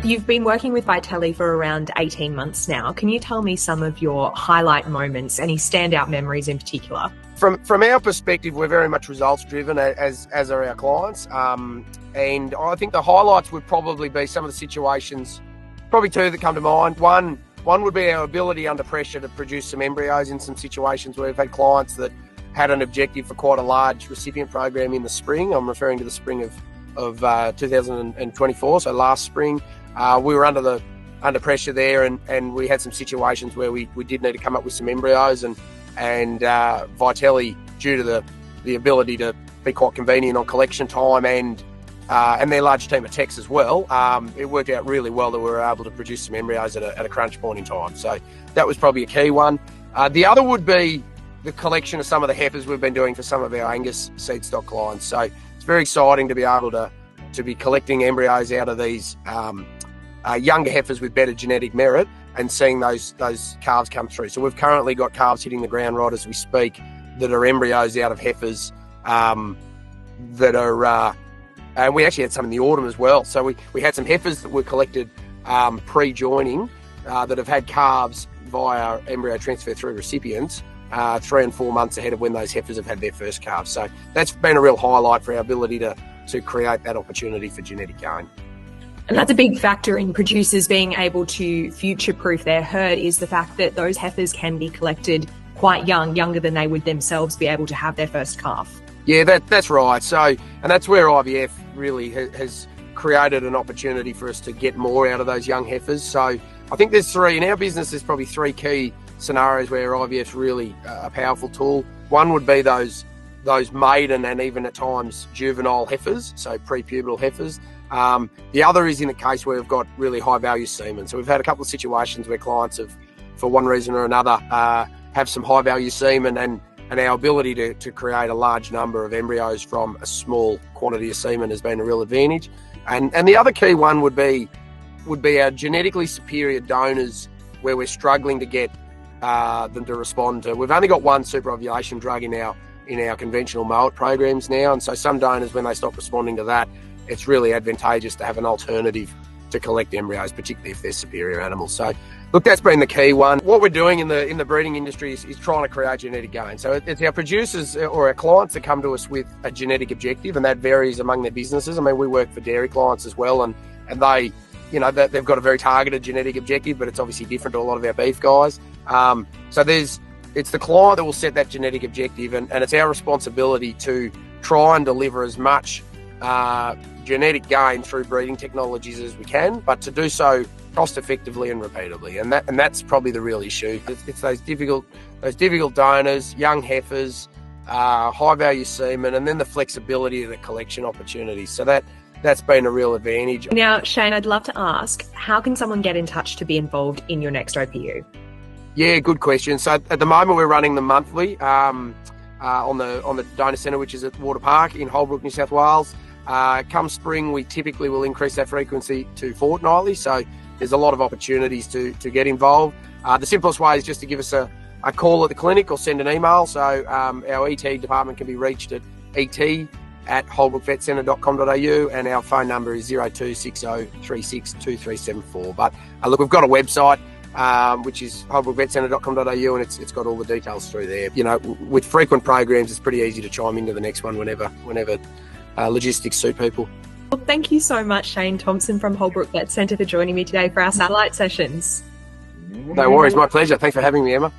You've been working with Vytelle for around 18 months now. Can you tell me some of your highlight moments, any standout memories in particular? From our perspective, we're very much results driven, as are our clients. And I think the highlights would probably be some of the situations, probably two that come to mind. One would be our ability under pressure to produce some embryos in some situations where we've had clients that had an objective for quite a large recipient program in the spring. I'm referring to the spring of 2024, so last spring. We were under pressure there, and we had some situations where we did need to come up with some embryos, and Vytelle, due to the ability to be quite convenient on collection time and their large team of techs as well, it worked out really well that we were able to produce some embryos at a crunch point in time. So that was probably a key one. The other would be the collection of some of the heifers we've been doing for some of our Angus seed stock clients. So it's very exciting to be able to be collecting embryos out of these younger heifers with better genetic merit and seeing those calves come through. So we've currently got calves hitting the ground right as we speak that are embryos out of heifers that are, and we actually had some in the autumn as well. So we had some heifers that were collected pre-joining that have had calves via embryo transfer through recipients 3 and 4 months ahead of when those heifers have had their first calves. So that's been a real highlight for our ability to create that opportunity for genetic gain. And that's a big factor in producers being able to future-proof their herd, is the fact that those heifers can be collected quite young, younger than they would themselves be able to have their first calf. Yeah, that's right. So, and that's where IVF really has created an opportunity for us to get more out of those young heifers. So I think there's three, in our business, there's probably three key scenarios where IVF's really a powerful tool. One would be those maiden and even at times juvenile heifers, so pre-pubertal heifers. The other is in a case where we've got really high value semen. So we've had a couple of situations where clients have, for one reason or another, have some high value semen, and our ability to create a large number of embryos from a small quantity of semen has been a real advantage. And the other key one would be our genetically superior donors, where we're struggling to get them to respond to. We've only got one superovulation drug in our conventional MOAT programs now, and so some donors, when they stop responding to that, it's really advantageous to have an alternative to collect embryos, particularly if they're superior animals. So look, that's been the key one. What we're doing in the breeding industry is trying to create genetic gain. So it's our producers or our clients that come to us with a genetic objective, and that varies among their businesses. I mean, we work for dairy clients as well, and they, they've got a very targeted genetic objective, but it's obviously different to a lot of our beef guys. So it's the client that will set that genetic objective, and it's our responsibility to try and deliver as much genetic gain through breeding technologies as we can, but to do so cost effectively and repeatedly, and that's probably the real issue. It's those difficult donors, young heifers, high value semen, and then the flexibility of the collection opportunities. So that's been a real advantage. Now, Shane, I'd love to ask, how can someone get in touch to be involved in your next OPU? Yeah, good question. So at the moment we're running them monthly on the donor centre, which is at Water Park in Holbrook, New South Wales. Come spring, we typically will increase that frequency to fortnightly, so there's a lot of opportunities to get involved. The simplest way is just to give us a call at the clinic or send an email. So our ET department can be reached at et@holbrookvetcentre.com.au, and our phone number is 0260 362374. But look, we've got a website, which is holbrookvetcentre.com.au, and it's got all the details through there. With frequent programs, it's pretty easy to chime into the next one whenever logistics suit people. Well, thank you so much, Shane Thomson from Holbrook Vet Centre, for joining me today for our satellite sessions. No worries, my pleasure. Thanks for having me, Emma.